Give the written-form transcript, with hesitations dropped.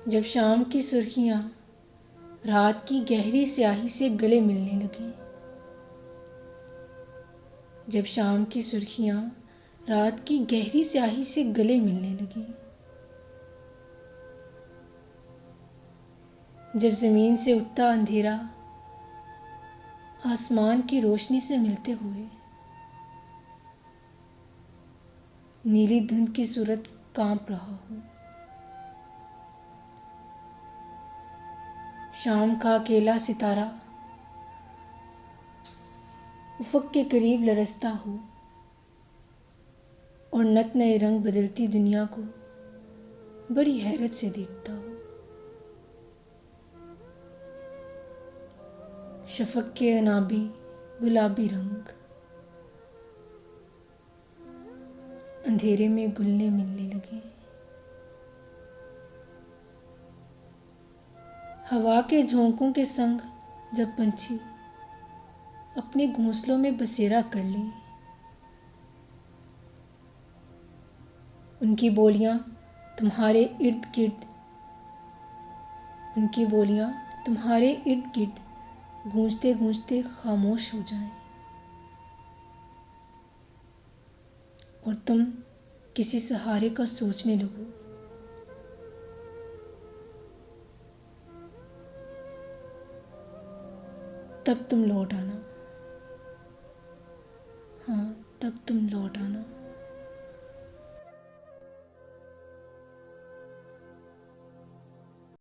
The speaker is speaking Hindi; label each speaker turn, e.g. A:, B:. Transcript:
A: जब शाम की सुर्खियाँ रात की गहरी स्याही से गले मिलने लगीं। जब शाम की सुर्खियाँ रात की गहरी स्याही से गले मिलने लगीं। जब ज़मीन से उठता अंधेरा आसमान की रोशनी से मिलते हुए नीली धुंध की सूरत कांप रहा हो। शाम का अकेला सितारा उफ़क़ के करीब लरज़ता हो और नत नए रंग बदलती दुनिया को बड़ी हैरत से देखता हो। शफ़क़ के अनाबी गुलाबी रंग अंधेरे में घुलने मिलने लगे। हवा के झोंकों के संग जब पंछी अपने घोंसलों में बसेरा कर लें, उनकी बोलियां तुम्हारे इर्द गिर्द गूंजते गूंजते खामोश हो जाएं और तुम किसी सहारे का सोचने लगो। तब तुम लौट आना। हाँ, तब तुम लौट आना।